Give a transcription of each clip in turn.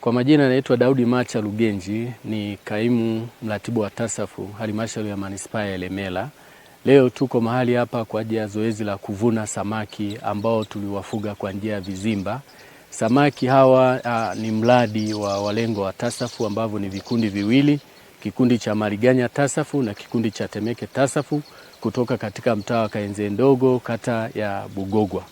Kwa majina naitwa Daudi Macha Lugenji, ni kaimu mratibu wa TASAFU halmashauri ya manispaa ya Ilemela. Leo tuko mahali hapa kwa ajili ya zoezi la kuvuna samaki ambao tuliwafuga kwa njia ya vizimba. Samaki hawa ni mradi wa walengo wa TASAFU ambavyo ni vikundi viwili, kikundi cha Mariganya TASAFU na kikundi cha Temeke TASAFU kutoka katika mtaa wa Kayenze Ndogo, kata ya Bugogwa.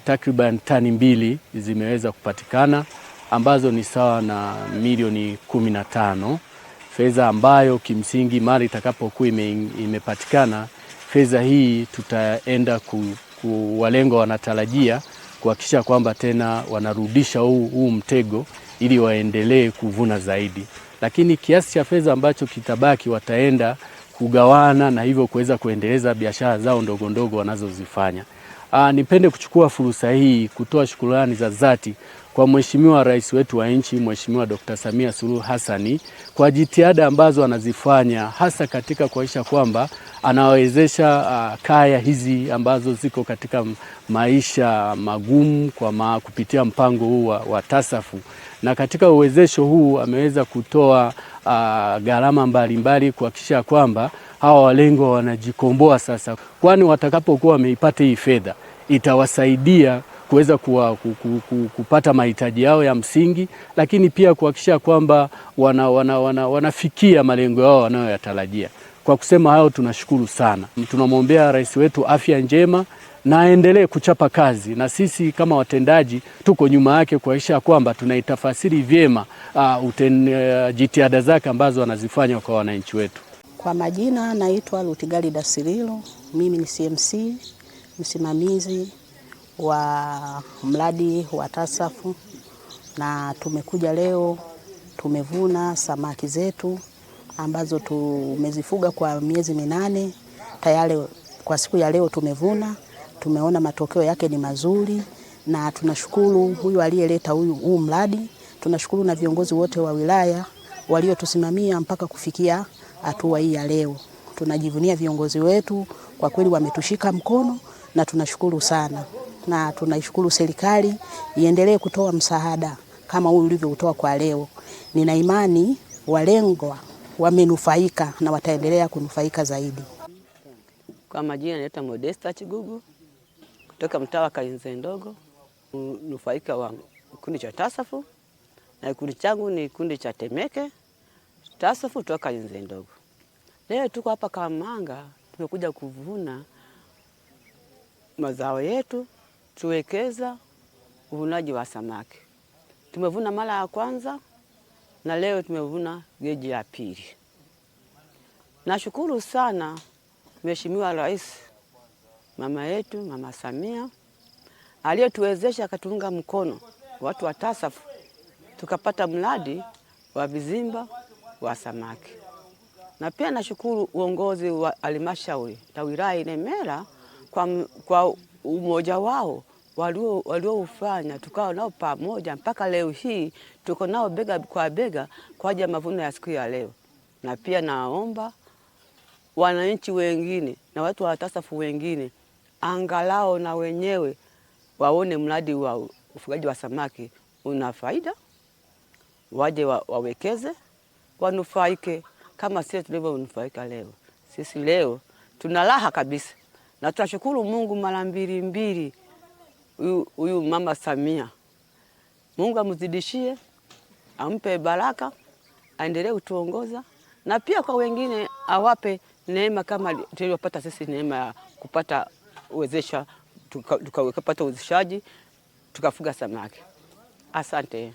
Takriban tani 2 zimeweza kupatikana ambazo ni sawa na milioni 15, fedha ambayo kimsingi mara itakapokuwa imepatikana, fedha hii tutaenda walengo wanatarajia kuhakikisha kwamba tena wanarudisha huu mtego ili waendelee kuvuna zaidi. Lakini kiasi cha fedha ambacho kitabaki wataenda kugawana na hivyo kuweza kuendeleza biashara zao ndogo ndogo wanazozifanya. Nipende kuchukua fursa hii kutoa shukrani za dhati kwa Mheshimiwa Rais wetu wa nchi, Mheshimiwa Dr. Samia Suluhu Hassani, kwa jitihada ambazo anazifanya hasa katika kuhakikisha kwamba anawezesha kaya hizi ambazo ziko katika maisha magumu kupitia mpango huu wa TASAFU. Na katika uwezesho huu ameweza kutoa gharama mbalimbali kuhakikisha kwamba hawa walengwa wanajikomboa sasa, kwani watakapokuwa wameipata hii fedha itawasaidia kuweza kupata mahitaji yao ya msingi, lakini pia kuhakikisha kwamba wanafikia malengo yao wanayoyatarajia. Kwa kusema hayo, tunashukuru sana. Tunamwombea rais wetu afya njema na aendelee kuchapa kazi, na sisi kama watendaji tuko nyuma yake kuhakikisha kwamba tunaitafasiri vyema jitihada zake ambazo anazifanya kwa wananchi wetu. Kwa majina naitwa Lutigali Dasirilo, mimi ni CMC msimamizi wa mradi wa TASAFU, na tumekuja leo tumevuna samaki zetu ambazo tumezifuga kwa miezi 8 tayari. Kwa siku ya leo tumevuna, tumeona matokeo yake ni mazuri, na tunashukuru huyu aliyeleta huu mradi. Tunashukuru na viongozi wote wa wilaya waliotusimamia mpaka kufikia hatua hii ya leo. Tunajivunia viongozi wetu, kwa kweli wametushika mkono na tunashukuru sana. Na tunaishukuru serikali iendelee kutoa msaada kama huu ulivyotoa kwa leo. Nina imani walengwa wamenufaika na wataendelea kunufaika zaidi. Kwa majina naitwa Modesta Chigugu kutoka mtaa wa Kayenze Ndogo, nufaika wa kikundi cha TASAFU, na kikundi changu ni kikundi cha Temeke TASAFU kutoka Kayenze Ndogo. Leo tuko hapa Kamanga, tumekuja kuvuna mazao yetu, tuwekeza uvunaji wa samaki. Tumevuna mara ya kwanza na leo tumevuna geji ya pili. Nashukuru sana Mheshimiwa Rais mama yetu Mama Samia aliyetuwezesha akatunga mkono watu wa TASAFU tukapata mradi wa vizimba wa samaki. Na pia nashukuru uongozi wa halmashauri ya wilaya Ilemela kwa umoja wao walioufanya, tukao nao pamoja mpaka leo hii tuko nao bega kwa bega kwa ajili ya mavuno ya siku ya leo. Na pia naomba wananchi wengine na watu wa TASAFU wengine angalau na wenyewe waone mradi wa ufugaji wa samaki una faida, waje wawekeze, wanufaike kama sisi tulivyonufaika leo. Sisi leo tuna raha kabisa, na tunashukuru Mungu mara mbili huyu Mama Samia. Mungu amzidishie, ampe baraka, aendelee kutuongoza, na pia kwa wengine awape neema kama tulivyopata sisi neema ya kupata uwezesha, tukapata uwezeshaji tukafuga samaki. Asante.